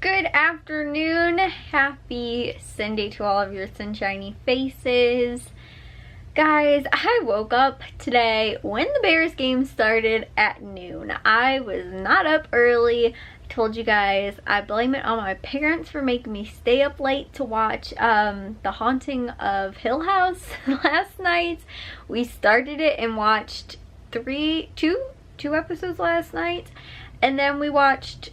Good afternoon. Happy Sunday to all of your sunshiny faces. Guys, I woke up today when the Bears game started at noon. I was not up early. I told you guys I blame it on my parents for making me stay up late to watch The Haunting of Hill House last night. We started it and watched two episodes last night, and then we watched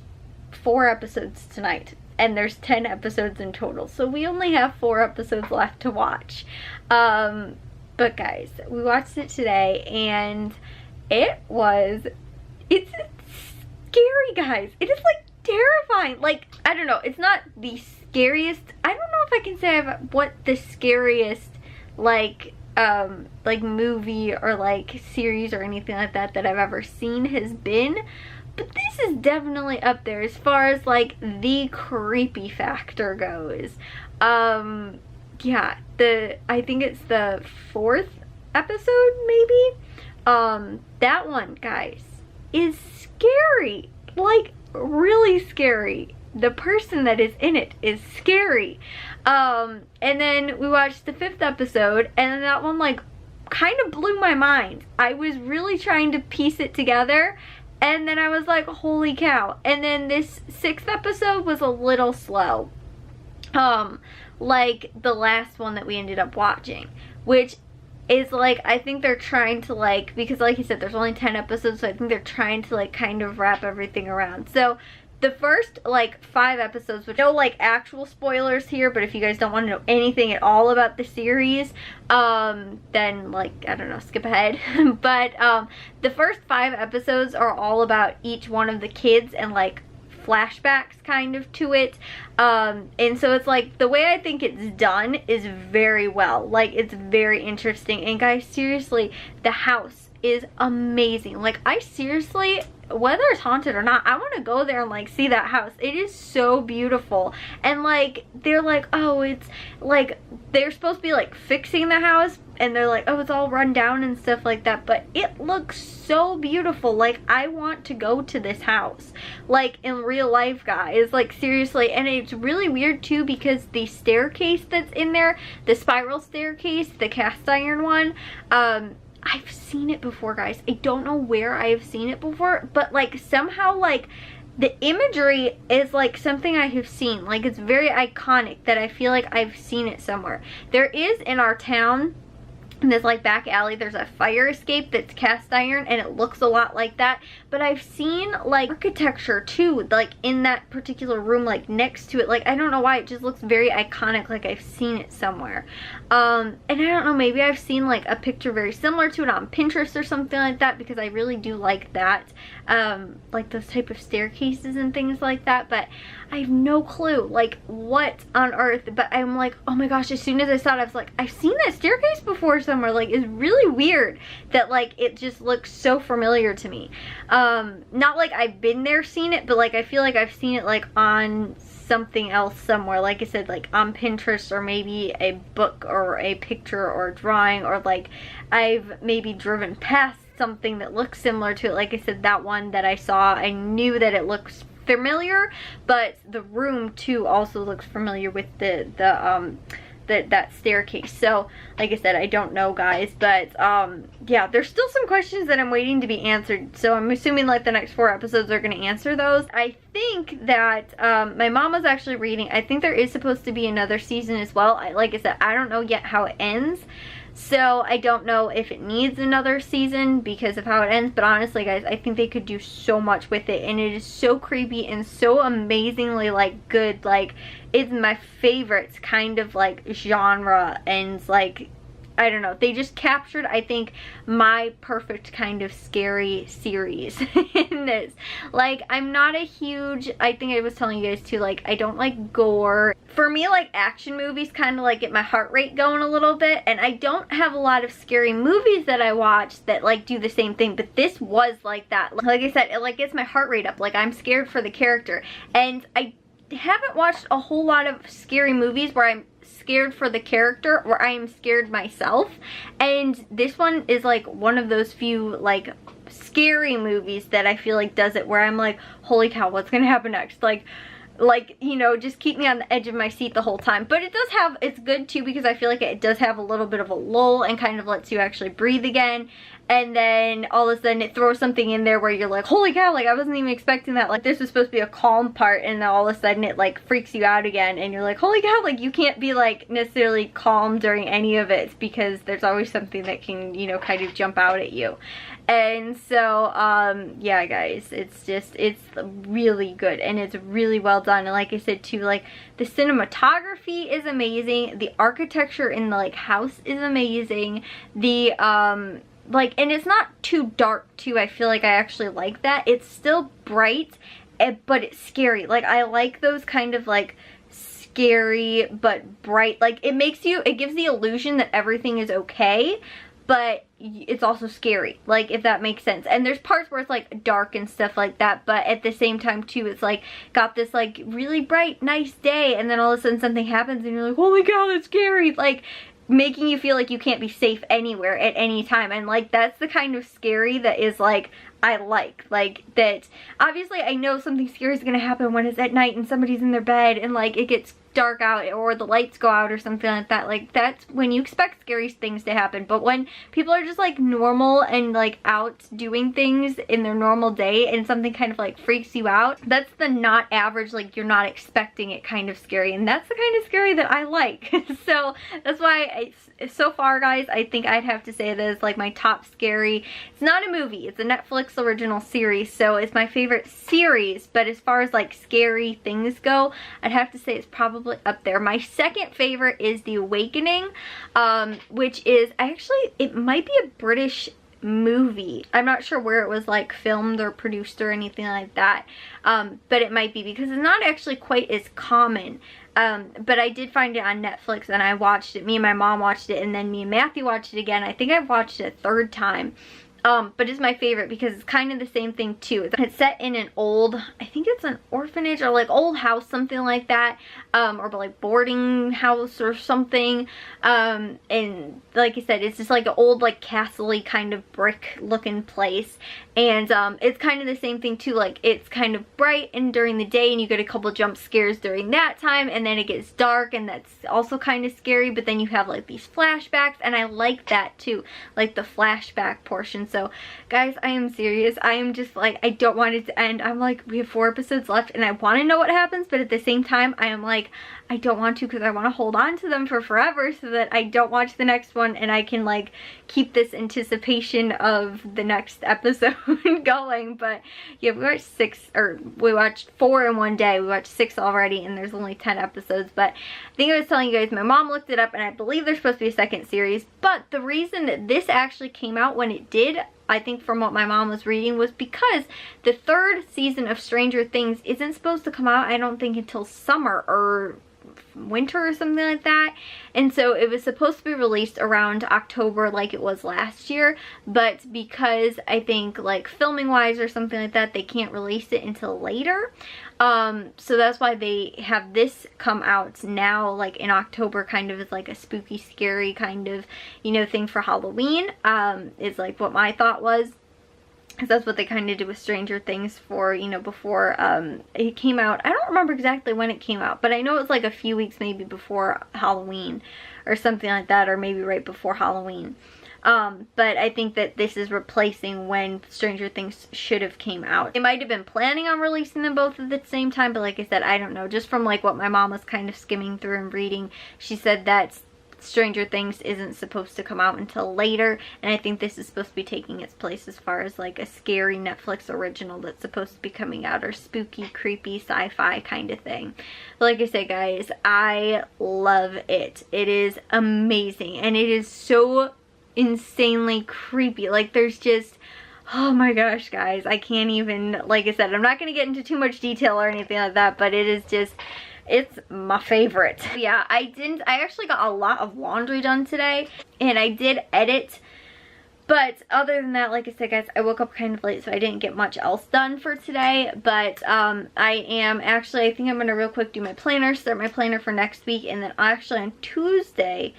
4 episodes tonight, and there's 10 episodes in total, so we only have 4 episodes left to watch. But guys, we watched it today and it's scary, guys. It is like terrifying. Like, I don't know, it's not the scariest, I don't know if I can say what the scariest like movie or like series or anything like that that I've ever seen has been. But this is definitely up there as far as like the creepy factor goes. Yeah, I think it's the 4th episode maybe. That one, guys, is scary. Like, really scary. The person that is in it is scary. And then we watched the 5th episode, and that one like kind of blew my mind. I was really trying to piece it together, and then I was like, holy cow. And then this 6th episode was a little slow. Like the last one that we ended up watching, which is like, I think they're trying to like, because like you said, there's only 10 episodes, so I think they're trying to like kind of wrap everything around. So the first like 5 episodes, which no like actual spoilers here, but if you guys don't want to know anything at all about the series, then like, I don't know, skip ahead. But the first 5 episodes are all about each one of the kids and like flashbacks kind of to it, and so it's like the way I think it's done is very well. Like, it's very interesting, and guys, seriously, the house is amazing. Like, I seriously, whether it's haunted or not, I want to go there and like see that house. It is so beautiful. And like, they're like, oh, it's like, they're supposed to be like fixing the house, and they're like, oh, it's all run down and stuff like that, but it looks so beautiful. Like, I want to go to this house, like in real life, guys, like seriously. And it's really weird too, because the staircase that's in there, the spiral staircase, the cast iron one, I've seen it before, guys. I don't know where I have seen it before, but like somehow like the imagery is like something I have seen. Like, it's very iconic that I feel like I've seen it somewhere. There is in our town, in this like back alley, there's a fire escape that's cast iron, and it looks a lot like that. But I've seen like architecture too, like in that particular room, like next to it. Like, I don't know why, it just looks very iconic, like I've seen it somewhere. And I don't know, maybe I've seen like a picture very similar to it on Pinterest or something like that, because I really do like that, like those type of staircases and things like that. But I have no clue like what on earth. But I'm like, oh my gosh, as soon as I saw it, I was like, I've seen that staircase before somewhere. Like, it's really weird that like it just looks so familiar to me. Not like I've been there seen it, but like I feel like I've seen it like on something else somewhere, like I said, like on Pinterest, or maybe a book or a picture or a drawing, or like I've maybe driven past something that looks similar to it. Like I said, that one that I saw, I knew that it looks familiar, but the room too also looks familiar with that staircase. So like I said, I don't know, guys, but yeah, there's still some questions that I'm waiting to be answered, so I'm assuming like the next 4 episodes are going to answer those. I think that my mom was actually reading, I think there is supposed to be another season as well. Like I said, I don't know yet how it ends, so I don't know if it needs another season because of how it ends. But honestly, guys, I think they could do so much with it, and it is so creepy and so amazingly like good. Like, it's my favorite kind of like genre, and like, I don't know, they just captured, I think, my perfect kind of scary series in this. Like, I'm not a huge, I think I was telling you guys too, like, I don't like gore. For me, like, action movies kind of like get my heart rate going a little bit, and I don't have a lot of scary movies that I watch that like do the same thing, but this was like that. Like I said, it like gets my heart rate up. Like, I'm scared for the character, and I haven't watched a whole lot of scary movies where I'm scared for the character or I am scared myself, and this one is like one of those few like scary movies that I feel like does it, where I'm like, holy cow, what's gonna happen next? Like, like, you know, just keep me on the edge of my seat the whole time. But it does have, it's good too because I feel like it does have a little bit of a lull and kind of lets you actually breathe again. And then all of a sudden it throws something in there where you're like, holy cow, like I wasn't even expecting that. Like this was supposed to be a calm part, and then all of a sudden it like freaks you out again, and you're like, holy cow, like you can't be like necessarily calm during any of it because there's always something that can, you know, kind of jump out at you. And so yeah guys, it's really good and it's really well done. And like I said too, like the cinematography is amazing, the architecture in the like house is amazing, the like, and it's not too dark too. I feel like I actually like that. It's still bright, but it's scary. Like I like those kind of like scary but bright, like it gives the illusion that everything is okay, but it's also scary, like if that makes sense. And there's parts where it's like dark and stuff like that, but at the same time too, it's like got this like really bright nice day, and then all of a sudden something happens and you're like, holy cow, that's scary, like making you feel like you can't be safe anywhere at any time. And like that's the kind of scary that is like I like that. Obviously I know something scary is gonna happen when it's at night and somebody's in their bed and like it gets dark out or the lights go out or something like that. Like that's when you expect scary things to happen. But when people are just like normal and like out doing things in their normal day and something kind of like freaks you out, that's the not average, like you're not expecting it kind of scary, and that's the kind of scary that I like. So that's why so far guys, I think I'd have to say that it's like my top scary. It's not a movie, it's a Netflix original series, so it's my favorite series, but as far as like scary things go, I'd have to say it's probably up there. My second favorite is The Awakening, which is actually, it might be a British movie. I'm not sure where it was like filmed or produced or anything like that, but it might be because it's not actually quite as common. But I did find it on Netflix and I watched it. Me and my mom watched it, and then me and Matthew watched it again. I think I've watched it a third time. But it's my favorite because it's kind of the same thing too. It's set in an old, I think it's an orphanage or like old house, something like that, or like boarding house or something. And like I said, it's just like an old like castle-y kind of brick looking place. And it's kind of the same thing too, like it's kind of bright and during the day, and you get a couple jump scares during that time, and then it gets dark and that's also kind of scary, but then you have like these flashbacks, and I like that too, like the flashback portion. So guys, I am serious, I am just like, I don't want it to end. I'm like, we have 4 episodes left and I want to know what happens, but at the same time I am like, I don't want to, because I want to hold on to them for forever so that I don't watch the next one and I can like keep this anticipation of the next episode going. But yeah, we watched 4 in one day. We watched 6 already and there's only 10 episodes. But I think I was telling you guys, my mom looked it up and I believe there's supposed to be a second series. But the reason that this actually came out when it did, I think from what my mom was reading, was because the 3rd season of Stranger Things isn't supposed to come out, I don't think, until summer or winter or something like that. And so it was supposed to be released around October like it was last year, but because I think like filming wise or something like that, they can't release it until later. So that's why they have this come out now, like in October, kind of as like a spooky, scary kind of, you know, thing for Halloween, is like what my thought was. Because that's what they kind of did with Stranger Things for, you know, before it came out. I don't remember exactly when it came out, but I know it was like a few weeks maybe before Halloween or something like that, or maybe right before Halloween. But I think that this is replacing when Stranger Things should have came out. They might have been planning on releasing them both at the same time, but like I said, I don't know. Just from like what my mom was kind of skimming through and reading, she said that Stranger Things isn't supposed to come out until later, and I think this is supposed to be taking its place as far as like a scary Netflix original that's supposed to be coming out, or spooky, creepy, sci-fi kind of thing. But like I said, guys, I love it. It is amazing, and it is so insanely creepy. Like there's just, oh my gosh guys, I can't even, like I said, I'm not going to get into too much detail or anything like that, but it is just, it's my favorite. Yeah, I actually got a lot of laundry done today, and I did edit, but other than that, like I said guys, I woke up kind of late, so I didn't get much else done for today. But I think I'm gonna real quick do my planner, start my planner for next week, and then actually on Tuesday,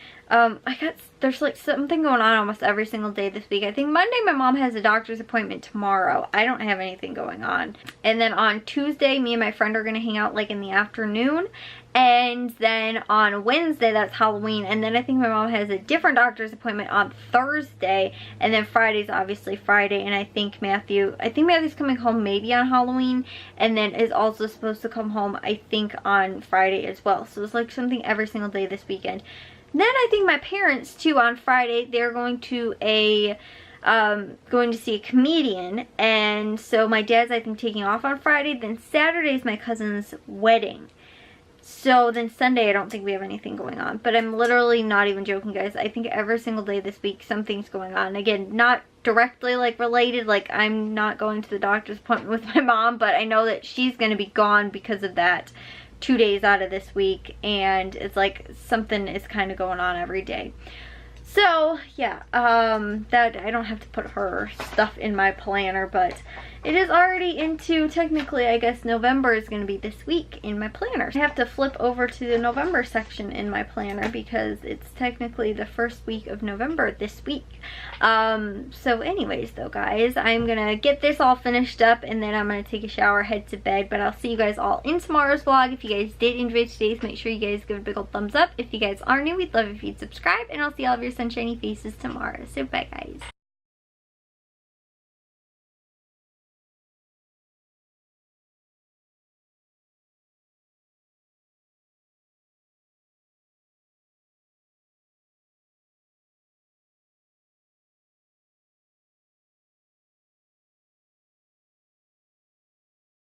there's like something going on almost every single day this week. I think Monday my mom has a doctor's appointment tomorrow. I don't have anything going on. And then on Tuesday, me and my friend are going to hang out like in the afternoon. And then on Wednesday, that's Halloween. And then I think my mom has a different doctor's appointment on Thursday. And then Friday's obviously Friday. And I think Matthew's coming home maybe on Halloween. And then is also supposed to come home, I think, on Friday as well. So it's like something every single day this weekend. Then I think my parents too on Friday, they're going to see a comedian. And so my dad's, I think, taking off on Friday. Then Saturday's my cousin's wedding. So then Sunday, I don't think we have anything going on. But I'm literally not even joking, guys. I think every single day this week, something's going on. Again, not directly like related. Like, I'm not going to the doctor's appointment with my mom, but I know that she's going to be gone because of that 2 days out of this week. And it's like something is kind of going on every day. So yeah, that I don't have to put her stuff in my planner, but it is already into, technically, I guess November is going to be this week in my planner. I have to flip over to the November section in my planner because it's technically the first week of November this week. So anyways though, guys, I'm going to get this all finished up and then I'm going to take a shower, head to bed, but I'll see you guys all in tomorrow's vlog. If you guys did enjoy today's, make sure you guys give it a big old thumbs up. If you guys are new, we'd love if you'd subscribe, and I'll see all of your sunshiny faces tomorrow. So bye, guys.